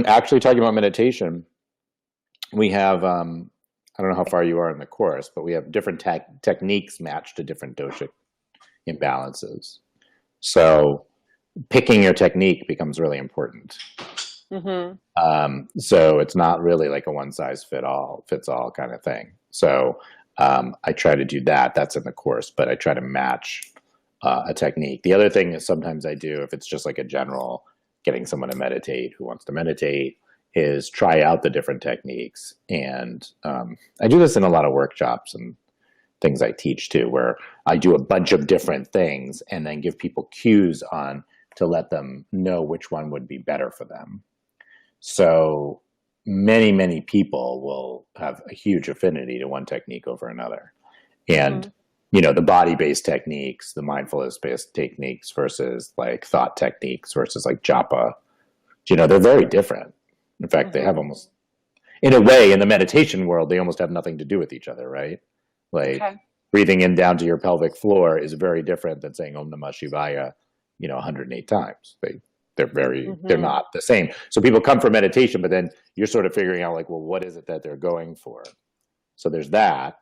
actually talking about meditation, we have, I don't know how far you are in the course, but we have different techniques matched to different dosha imbalances. So picking your technique becomes really important. So it's not really like a one size fits all kind of thing. So I try to do that. That's in the course, but I try to match a technique. The other thing is sometimes I do, if it's just like a general getting someone to meditate who wants to meditate, is try out the different techniques. And I do this in a lot of workshops and things I teach too, where I do a bunch of different things and then give people cues on to let them know which one would be better for them. So many people will have a huge affinity to one technique over another. And, you know, the body-based techniques, the mindfulness-based techniques versus like thought techniques versus like japa, you know, they're very different. In fact, they have almost, in a way, in the meditation world, they almost have nothing to do with each other, right? Like breathing in down to your pelvic floor is very different than saying Om Namah Shivaya, you know, 108 times. They're not the same. So people come for meditation, but then you're sort of figuring out like, well, what is it that they're going for? So there's that.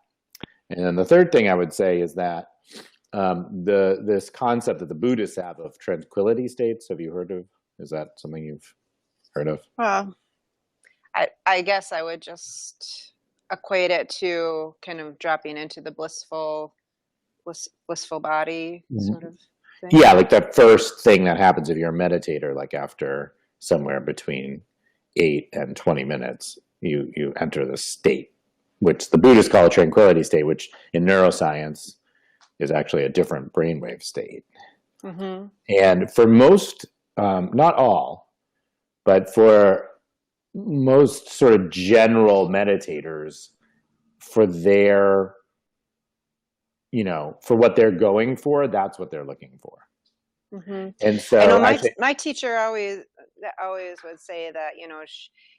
And then the third thing I would say is that this concept that the Buddhists have of tranquility states, have you heard of? Is that something you've heard of? Well, I guess I would just equate it to kind of dropping into the blissful body sort of thing. Yeah, like the first thing that happens if you're a meditator, like after somewhere between 8 and 20 minutes, you enter the state, which the Buddhists call a tranquility state, which in neuroscience is actually a different brainwave state. And for most, not all, but for most sort of general meditators, for their, you know, for what they're going for, that's what they're looking for. And so I know my teacher always would say that, you know,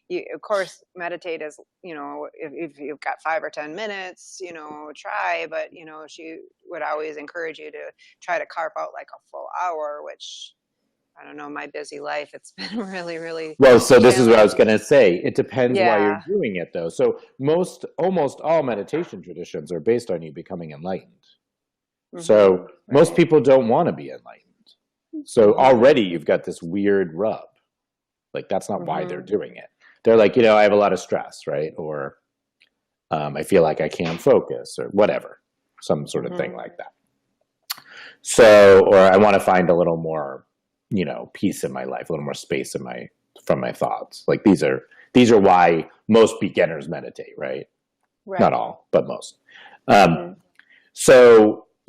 you of course meditate as, you know, if you've got 5 or 10 minutes, you know, try, but, you know, she would always encourage you to try to carve out like a full hour, which I don't know, my busy life, it's been really well. So this is what I was going to say. It depends why you're Yeah. doing it, though. So almost all meditation traditions are based on you becoming enlightened. So most people don't want to be enlightened. So already you've got this weird rub. Like that's not why they're doing it. They're like, you know, I have a lot of stress, right? Or I feel like I can't focus or whatever, some sort of thing like that. So, or I want to find a little more, you know, peace in my life, a little more space in from my thoughts. Like these are why most beginners meditate, right? Not all, but most.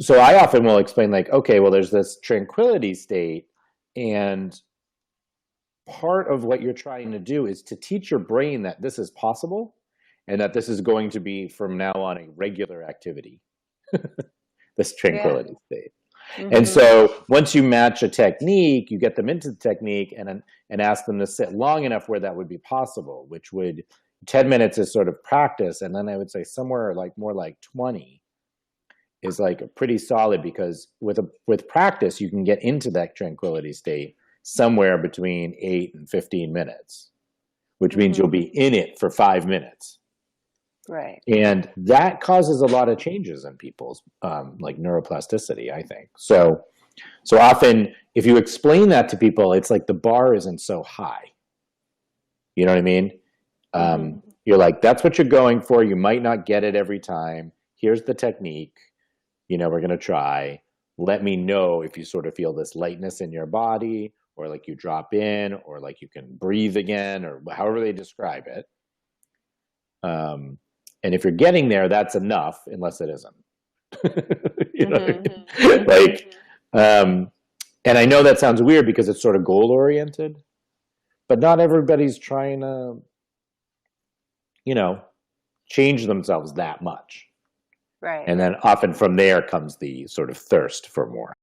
So I often will explain like, okay, well, there's this tranquility state, and part of what you're trying to do is to teach your brain that this is possible and that this is going to be from now on a regular activity, this tranquility state. And so once you match a technique, you get them into the technique and ask them to sit long enough where that would be possible, which would 10 minutes is sort of practice. And then I would say somewhere like more like 20 is like a pretty solid, because with practice, you can get into that tranquility state somewhere between 8 and 15 minutes, which means you'll be in it for 5 minutes. Right. And that causes a lot of changes in people's like neuroplasticity, I think. So often if you explain that to people, it's like the bar isn't so high. You know what I mean? You're like, that's what you're going for. You might not get it every time. Here's the technique. You know, we're going to try. Let me know if you sort of feel this lightness in your body, or like you drop in, or like you can breathe again, or however they describe it. And if you're getting there, that's enough, unless it isn't. You know what I mean? Like, and I know that sounds weird because it's sort of goal-oriented, but not everybody's trying to, you know, change themselves that much. Right. And then often from there comes the sort of thirst for more.